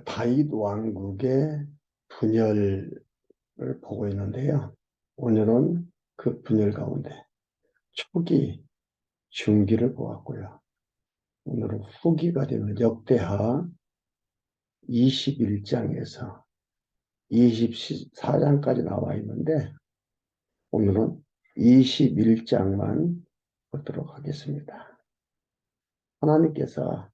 다윗 왕국의 분열을 보고 있는데요. 오늘은 그 분열 가운데 초기, 중기를 보았고요. 오늘은 후기가 되는 역대하 21장에서 24장까지 나와 있는데 오늘은 21장만 보도록 하겠습니다. 하나님께서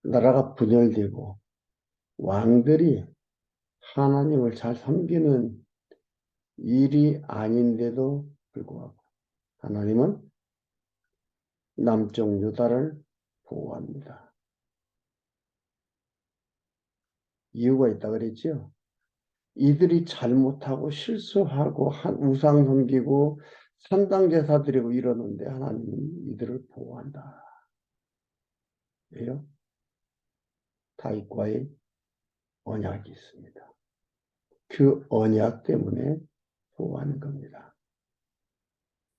나라가 분열되고 왕들이 하나님을 잘 섬기는 일이 아닌데도 불구하고 하나님은 남쪽 유다를 보호합니다. 이유가 있다 그랬죠. 이들이 잘못하고 실수하고 우상 섬기고 산당 제사 드리고 이러는데 하나님은 이들을 보호한다. 왜요? 다윗과의 언약이 있습니다. 그 언약 때문에 보호하는 겁니다.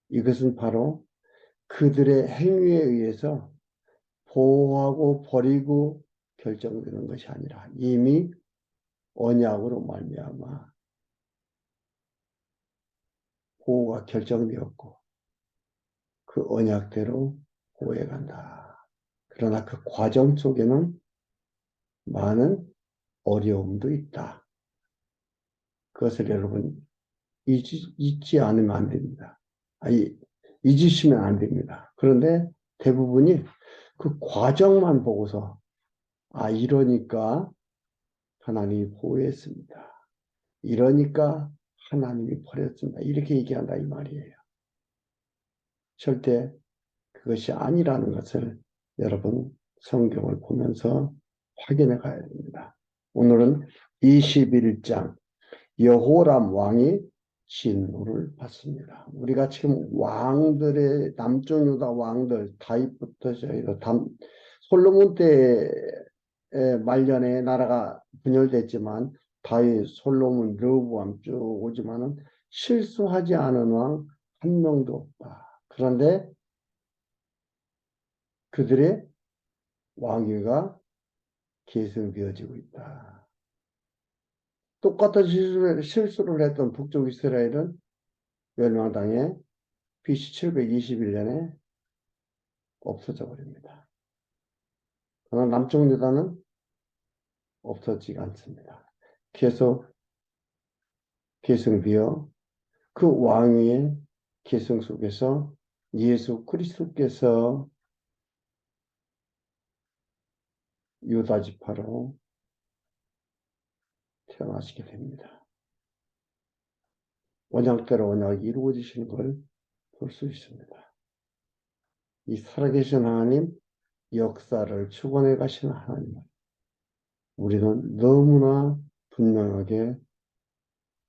이것은 바로 그들의 행위에 의해서 보호하고 버리고 결정되는 것이 아니라 이미 언약으로 말미암아 보호가 결정되었고 그 언약대로 보호해간다. 그러나 그 과정 속에는 많은 어려움도 있다. 그것을 여러분 잊지 않으면 안 됩니다. 잊으시면 안 됩니다. 그런데 대부분이 그 과정만 보고서 이러니까 하나님이 보호했습니다. 이러니까 하나님이 버렸습니다. 이렇게 얘기한다 이 말이에요. 절대 그것이 아니라는 것을 여러분 성경을 보면서 확인해 가야 됩니다. 오늘은 21장 여호람 왕이 진노를 받습니다. 우리가 지금 왕들의 남쪽 유다 왕들 다윗부터 솔로몬 때 말년에 나라가 분열됐지만 다윗, 솔로몬, 르호보암 쭉 오지만은 실수하지 않은 왕 한 명도 없다. 그런데 그들의 왕위가 계승되어지고 있다. 똑같은 실수를 했던 북쪽 이스라엘은 멸망당해 BC 721년에 없어져 버립니다. 그러나 남쪽 유다는 없어지지 않습니다. 계속 계승되어 그 왕위의 계승 속에서 예수 그리스도께서 유다 지파로 태어나시게 됩니다. 언약대로 언약이 이루어지시는 걸 볼 수 있습니다. 이 살아계신 하나님, 역사를 축원해 가시는 하나님을 우리는 너무나 분명하게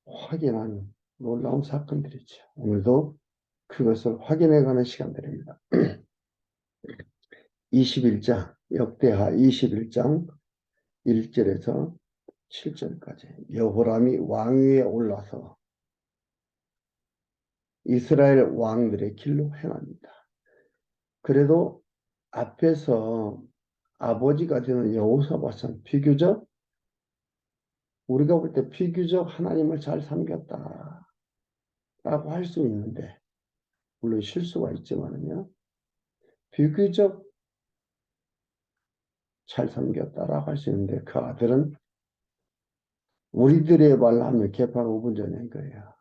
확인한 놀라운 사건들이죠. 오늘도 그것을 확인해가는 시간들입니다. 21장, 역대하 21장 1절에서 7절까지 여호람이 왕위에 올라서 이스라엘 왕들의 길로 행합니다. 그래도 앞에서 아버지가 되는 여호사밧은 비교적 우리가 볼 때 비교적 하나님을 잘 섬겼다 라고 할 수 있는데 물론 실수가 있지만요 비교적 잘 섬겼다라고 할 수 있는데 그 아들은 우리들의 말로 하면 개판 5분 전인 거예요.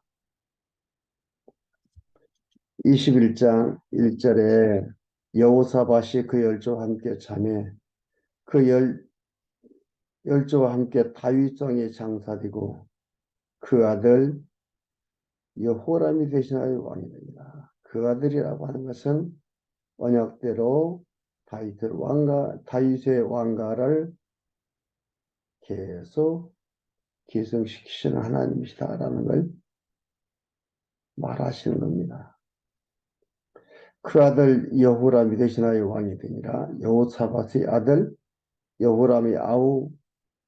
21장 1절에 여호사밧이 그 열조와 함께 자매 그 열조와 함께 다윗성에 장사되고 그 아들 여호람이 대신하여 왕이 됩니다. 그 아들이라고 하는 것은 언약대로 다윗의 왕가를 계속 계승시키시는 하나님이시다라는 걸 말하시는 겁니다. 그 아들 여호람이 대신하여 왕이 되니라. 여호사밧의 아들 여호람이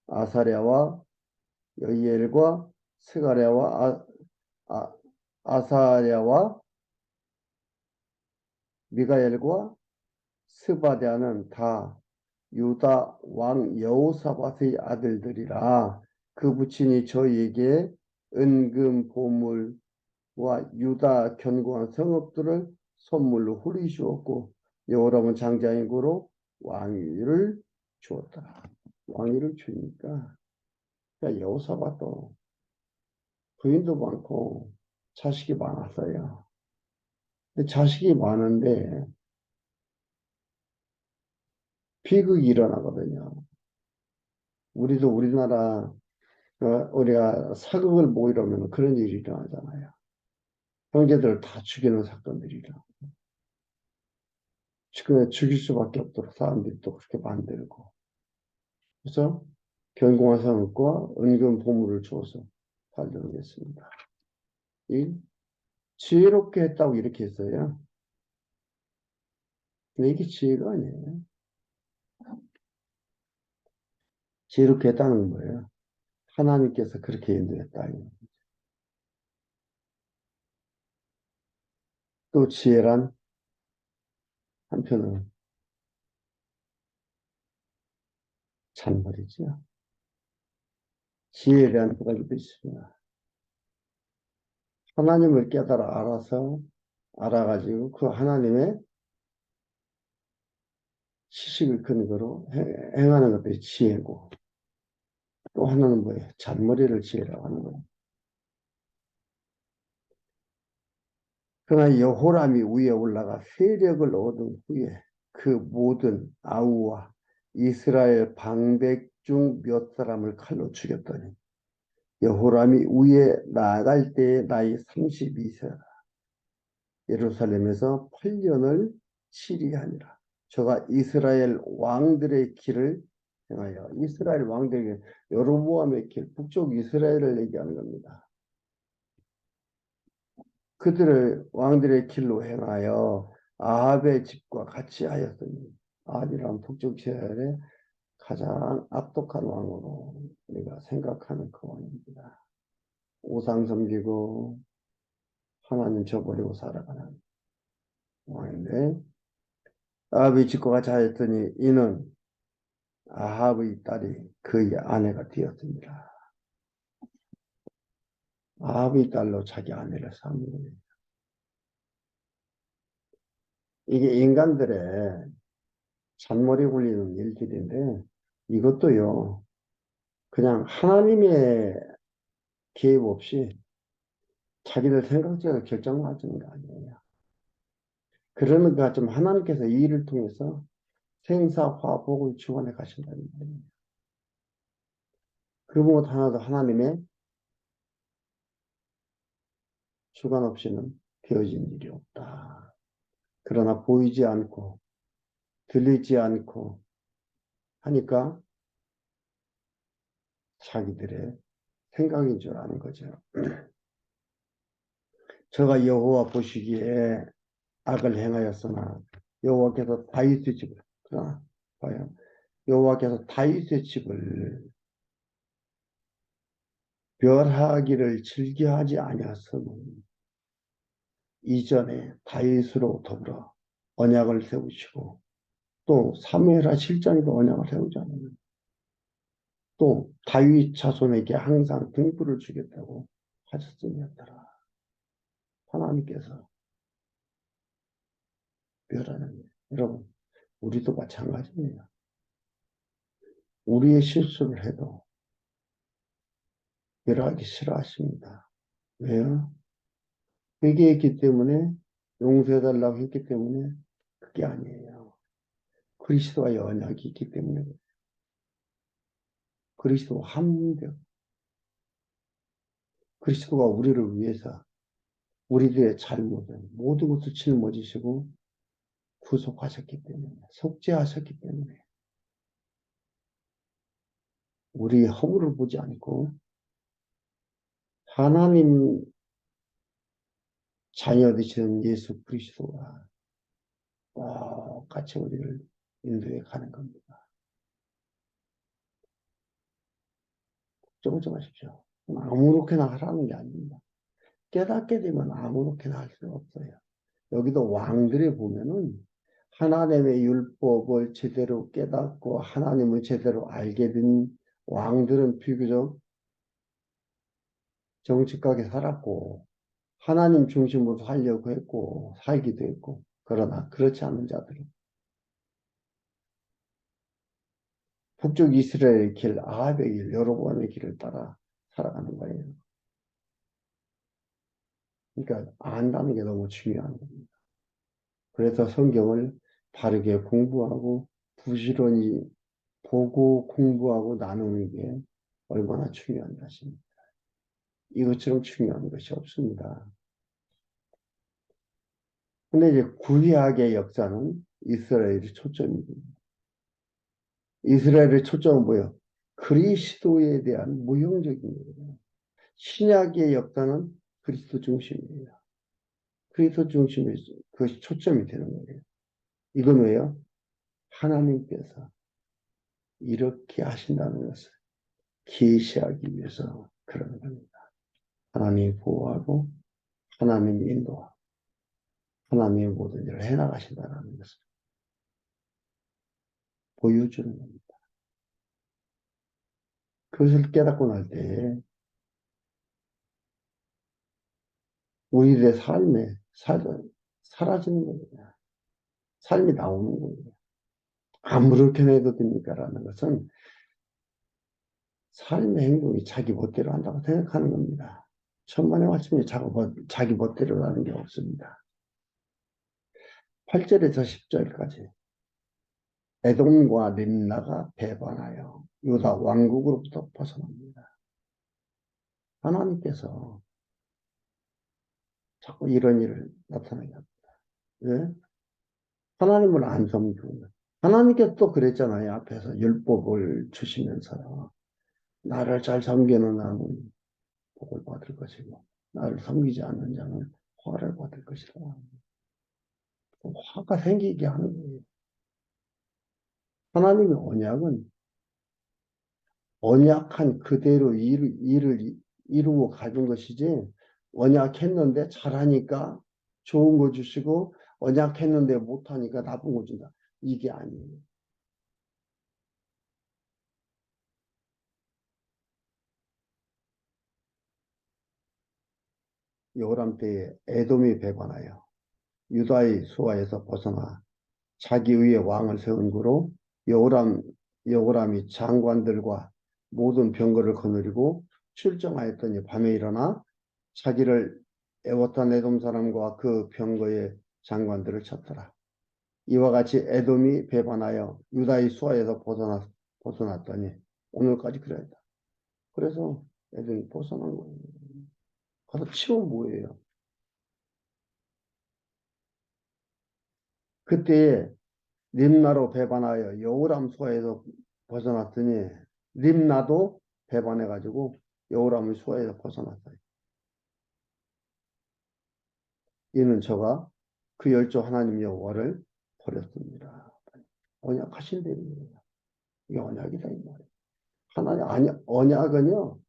아사랴와 여이엘과 스가랴와 아사랴와 미가엘과 스바랴는 다 유다 왕 여호사밧의 아들들이라. 그 부친이 저희에게 은금 보물과 유다 견고한 성읍들을 선물로 후리주었고 여호람은 장자인 고로 왕위를 주었더라. 왕위를 주니까 여호사밧도 부인도 많고 자식이 많았어요. 근데 자식이 많은데 비극이 일어나거든요. 우리도 우리나라 우리가 사극을 보고 이러면 그런 일이 일어나잖아요. 형제들을 다 죽이는 사건들이 일어나. 지금 죽일 수밖에 없도록 사람들이 또 그렇게 만들고. 그래서 견고한 성읍과 은근 보물을 주어서 살려놓겠습니다. 1. 지혜롭게 했다고 이렇게 했어요. 근데 이게 지혜가 아니에요. 지혜롭게 했다는 건 뭐예요? 하나님께서 그렇게 인도했다. 또 지혜란 한편으로 잔머리지요. 지혜에 대한 두 가지도 있습니다. 하나님을 깨달아 알아서 알아가지고 그 하나님의 지식을 근거로 행하는 것들이 지혜고, 또 하나는 뭐예요? 잔머리를 지혜라고 하는 거예요. 그러나 여호람이 위에 올라가 세력을 얻은 후에 그 모든 아우와 이스라엘 방백 중 몇 사람을 칼로 죽였더니 여호람이 위에 나아갈 때의 나이 32세라. 예루살렘에서 8년을 치리하니라. 저가 이스라엘 왕들의 길을 행하여, 이스라엘 왕들에게 여로보암의 길, 북쪽 이스라엘을 얘기하는 겁니다. 그들을 왕들의 길로 행하여 아합의 집과 같이 하였더니, 아합이란 북쪽 이스라엘의 가장 악독한 왕으로 우리가 생각하는 그 왕입니다. 우상 섬기고 하나님 저버리고 살아가는 왕인데, 아합의 집과 같이 하였더니 이는 아합의 딸이 그의 아내가 되었습니다. 아합의 딸로 자기 아내를 삼는 거예요. 이게 인간들의 잔머리 굴리는 일들인데, 이것도요, 그냥 하나님의 개입 없이 자기들 생각대로 결정하는 거 아니에요. 그러는 것 같지만 하나님께서 이 일을 통해서 생사화복을 주관해 가신다는 말이에요. 그 무엇 하나도 하나님의 주관 없이는 되어진 일이 없다. 그러나 보이지 않고 들리지 않고 하니까 자기들의 생각인 줄 아는 거죠. 저가 여호와 보시기에 악을 행하였으나 여호와께서 다윗의 집을, 그러나 봐요. 여호와께서 다윗의 집을 멸하기를 즐겨하지 아니하였으면 이전에 다윗으로 더불어 언약을 세우시고, 또 사무엘하 7장에도 언약을 세우잖아요. 또 다윗 자손에게 항상 등불을 주겠다고 하셨음이었더라. 하나님께서 멸하는 거예요. 여러분, 우리도 마찬가지입니다. 우리의 실수를 해도 멸하기 싫어하십니다. 왜요? 회개했기 때문에, 용서해달라고 했기 때문에 그게 아니에요. 그리스도와의 언약이 있기 때문에, 그리스도 합력, 그리스도가 우리를 위해서 우리들의 잘못을 모든 것을 짊어지시고 구속하셨기 때문에, 속죄하셨기 때문에 우리 허물을 보지 않고 하나님 자녀 되시는 예수 그리스도가 똑같이 우리를 인도해 가는 겁니다. 걱정 마십시오. 아무렇게나 하라는 게 아닙니다. 깨닫게 되면 아무렇게나 할 수가 없어요. 여기도 왕들에 보면은 하나님의 율법을 제대로 깨닫고 하나님을 제대로 알게 된 왕들은 비교적 정직하게 살았고 하나님 중심으로 살려고 했고 살기도 했고 그러나 그렇지 않은 자들은 북쪽 이스라엘의 길, 아합의 길, 여로보암의 길을 따라 살아가는 거예요. 그러니까 안다는 게 너무 중요한 겁니다. 그래서 성경을 바르게 공부하고 부지런히 보고 공부하고 나누는 게 얼마나 중요한 것입니다. 이것처럼 중요한 것이 없습니다. 근데 이제 구약의 역사는 이스라엘이 초점입니다. 이스라엘의 초점은 뭐예요? 그리스도에 대한 무형적인 거예요. 신약의 역사는 그리스도 중심이에요. 그리스도 중심이 그것이 초점이 되는 거예요. 이건 왜요? 하나님께서 이렇게 하신다는 것을 계시하기 위해서 그러는 겁니다. 하나님이 보호하고 하나님이 인도하고 하나님이 모든 일을 해나가신다는 것을 보여주는 겁니다. 그것을 깨닫고 날 때 우리들의 삶에 사라지는 겁니다. 삶이 나오는 거예요. 아무렇게 해도 됩니까? 라는 것은 삶의 행동이 자기 멋대로 한다고 생각하는 겁니다. 천만의 말씀이 자기 멋대로 하는 게 없습니다. 8절에서 10절까지 에돔과 림나가 배반하여 유다 왕국으로부터 벗어납니다. 하나님께서 자꾸 이런 일을 나타나게 합니다. 왜? 하나님을 안 섬기고 하나님께서 또 그랬잖아요. 앞에서 율법을 주시면서 나를 잘 섬기는 나는 복을 받을 것이고 나를 섬기지 않는 자는 화를 받을 것이라. 화가 생기게 하는 거예요. 하나님의 언약은 언약한 그대로 일을 이루어 가는 것이지 언약했는데 잘하니까 좋은 거 주시고 언약했는데 못하니까 나쁜 거 준다. 이게 아니에요. 여호람 때에 에돔이 배반하여 유다의 수하에서 벗어나 자기 위에 왕을 세운 후로 여호람이 장관들과 모든 병거를 거느리고 출정하였더니 밤에 일어나 자기를 애워탄 에돔 사람과 그 병거의 장관들을 쳤더라. 이와 같이 에돔이 배반하여 유다의 수하에서 벗어났더니 오늘까지 그랬다. 그래서 에돔이 벗어난 거예요. 가서 치우면 뭐예요? 그때 림나로 배반하여 여호람 수하에서 벗어났더니 림나도 배반해가지고 여호람의 수하에서 벗어났어요. 이는 저가 그 열조 하나님 여호와를 버렸습니다. 언약하신 대로입니다. 이게 언약이다 이 말이에요. 하나님 아니 언약은요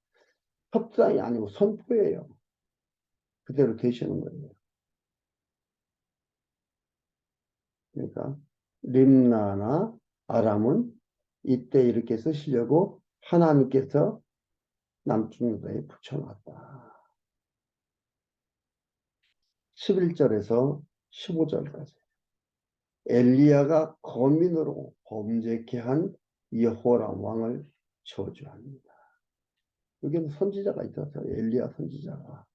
협상이 아니고 선포예요. 그대로 되시는 거예요. 그러니까 림나나 아람은 이때 이렇게 쓰시려고 하나님께서 남쪽 유다에 붙여놨다. 11절에서 15절까지 엘리야가 거민으로 범죄케 한 여호람 왕을 저주합니다. 여기는 선지자가 있었어요. 엘리야 선지자가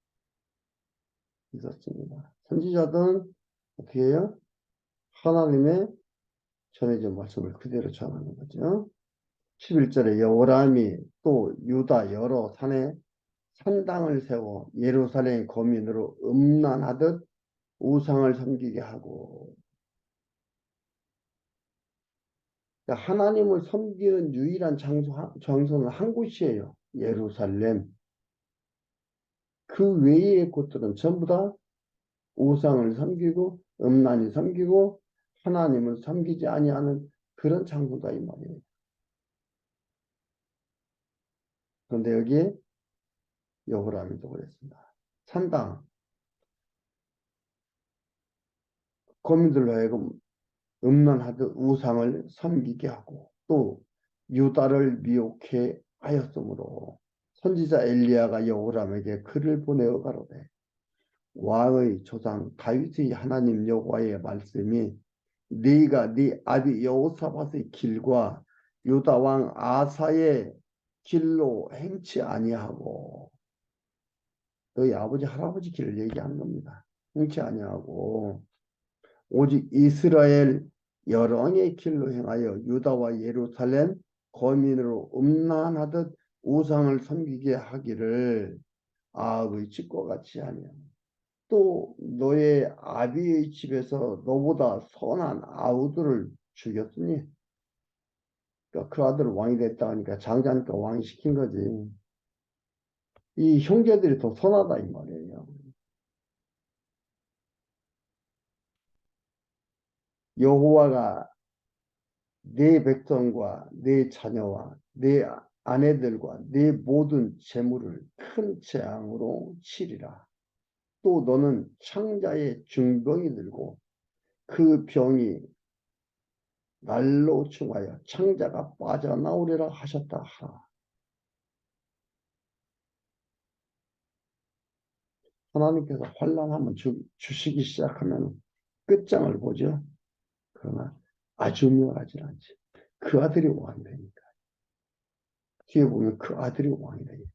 있었습니다. 선지자들은 어떻게 해요? 하나님의 전해진 말씀을 그대로 전하는 거죠. 11절에 여호람이 또 유다 여러 산에 산당을 세워 예루살렘 거민으로 음란하듯 우상을 섬기게 하고 하나님을 섬기는 유일한 장소는 한 곳이에요. 예루살렘. 그 외의 곳들은 전부 다 우상을 섬기고 음란히 섬기고 하나님을 섬기지 아니하는 그런 장소다 이 말이에요. 그런데 여기에 여호람이도 그랬습니다. 산당 거민들로 하여금 음란하듯 우상을 섬기게 하고 또 유다를 미혹해 하였으므로 선지자 엘리야가 여호람에게 글을 보내어 가로되 왕의 조상 다윗의 하나님 여호와의 말씀이 네가 네 아비 여호사밧의 길과 유다 왕 아사의 길로 행치 아니하고 너희 아버지 할아버지 길을 얘기하는 겁니다. 행치 아니하고 오직 이스라엘 여론의 길로 행하여 유다와 예루살렘 거민으로 음란하듯 우상을 섬기게 하기를 아합의 집과 같이 하며 또 너의 아비의 집에서 너보다 선한 아우들을 죽였으니 그러니까 그 아들을 왕이 됐다 하니까 장자니까 왕이 시킨 거지. 이 형제들이 더 선하다 이 말이에요. 여호와가 네 백성과 네 자녀와 네 아내들과 네 모든 재물을 큰 재앙으로 치리라. 또 너는 창자의 중병이 들고 그 병이 날로 충하여 창자가 빠져나오리라 하셨다 하라. 하나님께서 환난하면 주시기 시작하면 끝장을 보죠. 그러나 아주 묘하지 않지. 그 아들이 왕이 되니까. 뒤에 보면 그 아들이 왕이 되니까.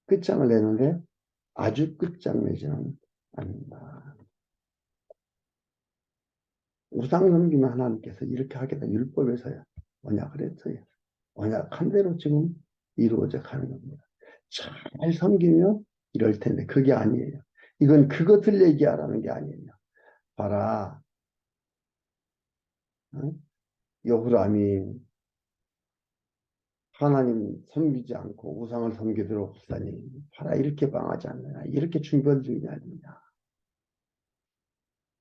끝장을 내는데 아주 끝장내지는 않는다. 우상 넘기면 하나님께서 이렇게 하겠다. 율법에서야 언약을 했어요. 언약한 대로 지금 이루어져 가는 겁니다. 잘 섬기면 이럴 텐데 그게 아니에요. 이건 그것을 얘기하라는 게 아니에요. 봐라. 어? 여호람이 하나님 섬기지 않고 우상을 섬기도록 하다니 봐라 이렇게 방하지 않느냐 이렇게 중변주의냐 아니냐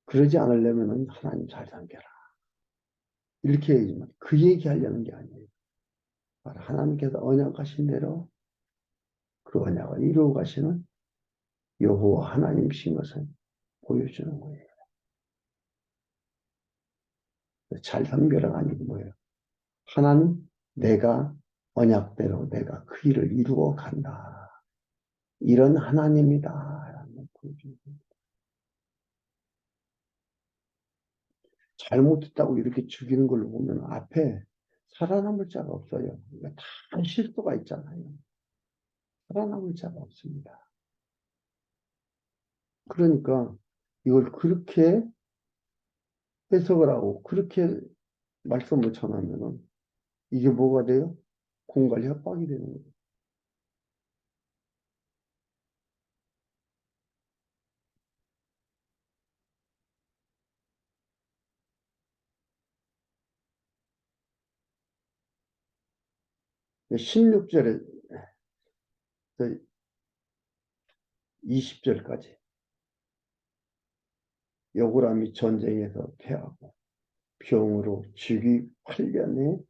그러지 않으려면 하나님 잘 섬겨라 이렇게 얘기지만 그 얘기하려는 게 아니에요. 봐라 하나님께서 언약하신 대로 그 언약을 이루어 가시는 여호와 하나님이신 것을 보여주는 거예요. 잘 섬겨라가 아니고 뭐예요? 하나님 내가 언약대로 내가 그 일을 이루어 간다. 이런 하나님이다. 라는 보여주는 거예요. 잘못했다고 이렇게 죽이는 걸 보면 앞에 살아남을 자가 없어요. 그러니까 다 실수가 있잖아요. 살아남을 자가 없습니다. 그러니까 이걸 그렇게 해석을 하고 그렇게 말씀을 전하면은 이게 뭐가 돼요? 공갈 협박이 되는 거예요. 16절에 20절까지 여호람이 전쟁에서 패하고 병으로 즉위 8년에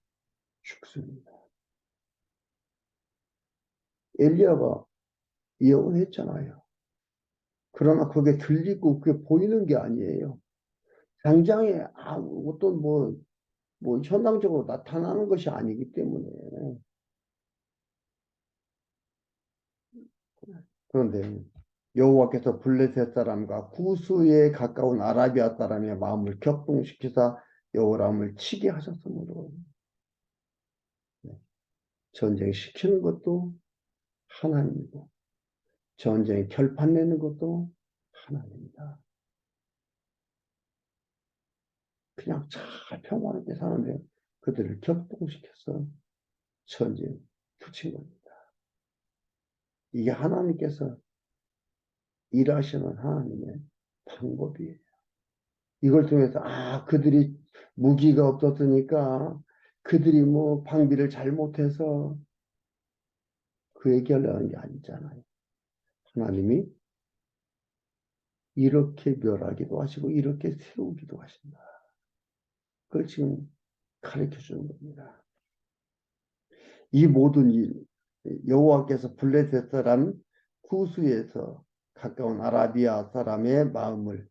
죽습니다. 엘리야가 예언했잖아요. 그러나 그게 들리고 그게 보이는 게 아니에요. 당장에 어떤 뭐 현상적으로 나타나는 것이 아니기 때문에. 그런데 여호와께서 블레셋 사람과 구스에 가까운 아라비아 사람의 마음을 격동시키사 여호람을 치게 하셨으므로 전쟁시키는 것도 하나님이고 전쟁 결판 내는 것도 하나님이다. 그냥 잘 평화롭게 사는데 그들을 격동시켜서 전쟁 붙인 겁니다. 이게 하나님께서 일하시는 하나님의 방법이에요. 이걸 통해서 그들이 무기가 없었으니까 그들이 뭐 방비를 잘못해서 그 얘기하려는 게 아니잖아요. 하나님이 이렇게 멸하기도 하시고 이렇게 세우기도 하신다. 그걸 지금 가르쳐 주는 겁니다. 이 모든 일 여호와께서 블레셋 사람 구스에서 가까운 아라비아 사람의 마음을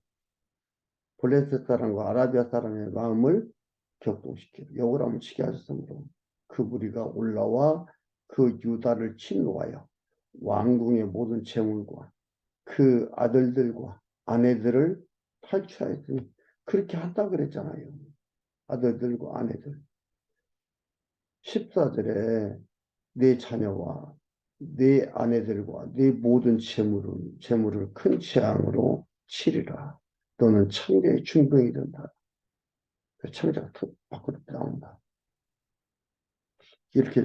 블레셋 사람과 아라비아 사람의 마음을 격동시켜 여호람을 치게 하셨으므로 그 무리가 올라와 그 유다를 침노하여 왕궁의 모든 재물과 그 아들들과 아내들을 탈취하였으니 그렇게 한다 그랬잖아요. 아들들과 아내들. 14절에 네 자녀와 네 아내들과 네 모든 재물을 큰 재앙으로 치리라. 너는 창자의 중병이 된다. 창자가 턱 밖으로 나온다. 이렇게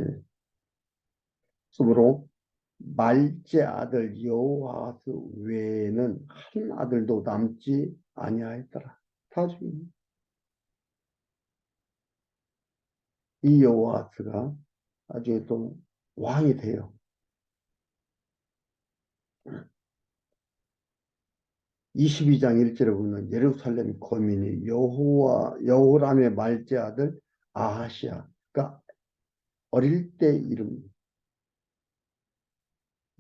쓰므로 말제 아들 여호아스 외에는 한 아들도 남지 아니하였더라. 다 죽인 이 여호아스가 나중에 또 왕이 돼요. 22장 1절에 보면 예루살렘 거민이 여호람의 말제 아들 아하시야. 그러니까 어릴 때 이름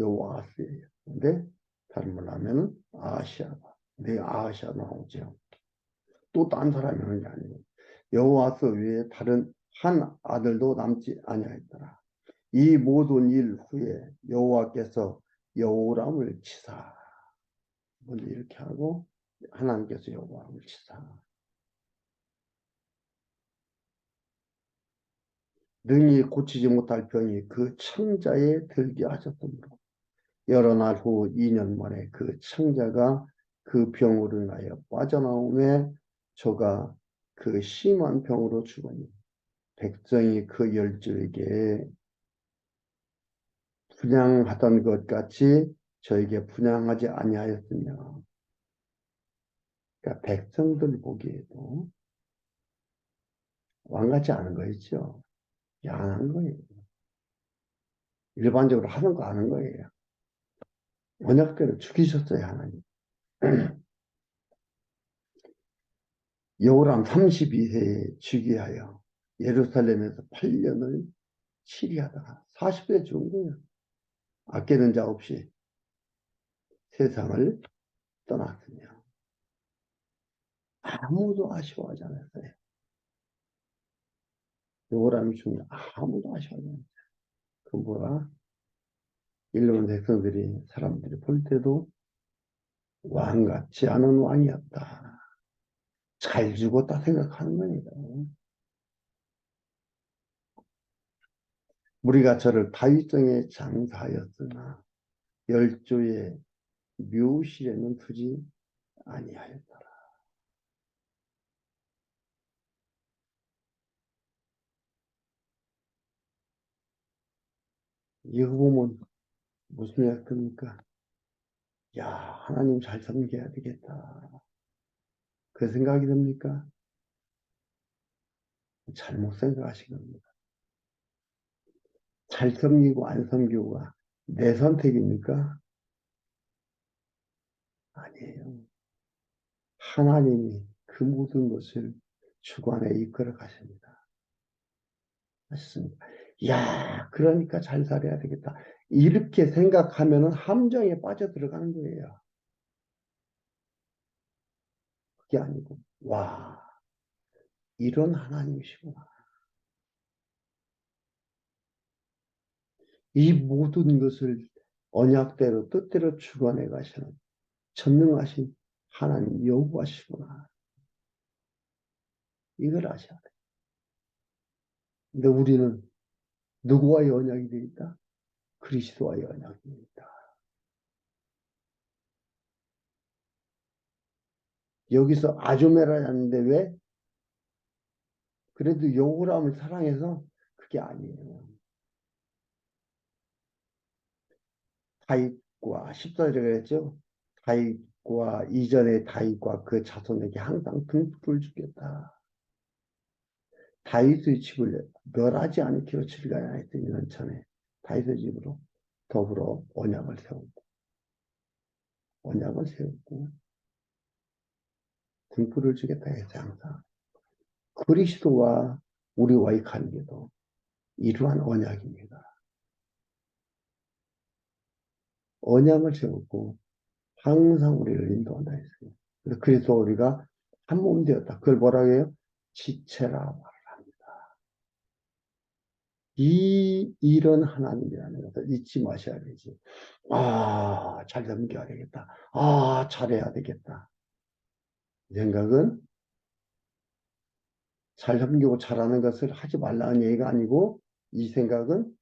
여호아스예요. 근데 다른 말로 하면 아하시야다. 네, 아하시야 나오죠. 또 딴 사람이 하는 게 아니고 여호와스 외에 다른 한 아들도 남지 아니하였더라. 이 모든 일 후에 여호와께서 여호람을 치사. 먼저 이렇게 하고 하나님께서 여호람을 치사. 능히 고치지 못할 병이 그 청자에 들게 하셨으므로 여러 날 후 2년 만에 그 청자가 그 병으로 인하여 빠져나오매 저가 그 심한 병으로 죽으니 백성이 그 열조에게 분양하던 것 같이 저에게 분양하지 아니하였으며 그러니까 백성들 보기에도 왕 같지 않은 거 있죠. 양한 거예요. 일반적으로 하는 거 아는 거예요. 언약대로 죽이셨어요, 하나님. 여호람 32세에 즉위하여 예루살렘에서 8년을 치리하다가 40세 죽은 거예요. 아끼는 자 없이 세상을 떠났으며 아무도 아쉬워하지 않았어요. 여호람이 죽으면 아무도 아쉬워하지 않았어요. 그 뭐라? 일본 백성들이 사람들이 볼 때도 왕 같지 않은 왕이었다. 잘 죽었다 생각하는 겁니다. 우리가 저를 다윗정에 장사하였으나 열조의 묘실에는 두지 아니하였더라. 이거 보면 무슨 생각입니까? 야, 하나님 잘 섬겨야 되겠다. 그 생각이 듭니까? 잘못 생각하신 겁니다. 잘 섬기고 안 섬기고가 내 선택입니까? 아니에요. 하나님이 그 모든 것을 주관에 이끌어 가십니다. 하셨습니다. 야, 그러니까 잘 살아야 되겠다. 이렇게 생각하면은 함정에 빠져 들어가는 거예요. 그게 아니고, 와, 이런 하나님이시구나. 이 모든 것을 언약대로 뜻대로 주관해 가시는 전능하신 하나님 여호와시구나. 이걸 아셔야 돼. 근데 우리는 누구와의 언약이 되어 있다? 그리스도와의 언약이 되어 있다. 여기서 아조메라는데 왜? 그래도 여호람을 사랑해서 그게 아니에요. 다윗과 14절에 그랬죠. 다윗과 이전의 다윗과 그 자손에게 항상 등불을 주겠다. 다윗의 집을 멸하지 않기로 칠가야 했더니 이런 전에 다윗의 집으로 더불어 언약을 세웠고 등불을 주겠다 해서 항상 그리스도와 우리와의 관계도 이러한 언약입니다. 언약을 세웠고 항상 우리를 인도한다 했어요. 그래서 우리가 한 몸 되었다. 그걸 뭐라고 해요? 지체라 말을 합니다. 이런 하나님이라는 것을 잊지 마셔야 되지. 잘 섬겨야 되겠다. 잘해야 되겠다. 이 생각은 잘 섬기고 잘하는 것을 하지 말라는 얘기가 아니고 이 생각은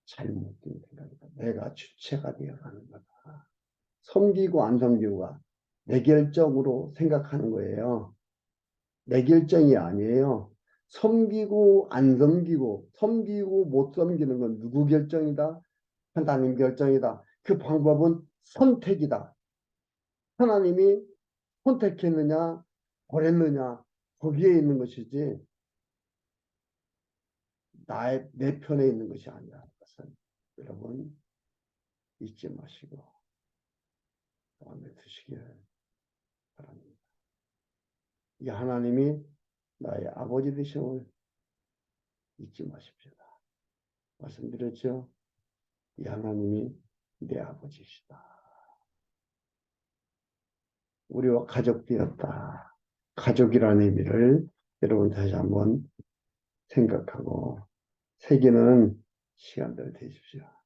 잘못된 생각이다. 내가 주체가 되어가는 거다. 섬기고 안 섬기고가 내 결정으로 생각하는 거예요. 내 결정이 아니에요. 섬기고 안 섬기고 섬기고 못 섬기는 건 누구 결정이다? 하나님 결정이다. 그 방법은 선택이다. 하나님이 선택했느냐 버렸느냐 거기에 있는 것이지 내 편에 있는 것이 아니라는 것은 여러분 잊지 마시고 마음에 드시길 바랍니다. 이 하나님이 나의 아버지 되심을 잊지 마십시오. 말씀드렸죠? 이 하나님이 내 아버지시다. 우리와 가족되었다. 가족이라는 의미를 여러분 다시 한번 생각하고 새기는 시간들 되십시오.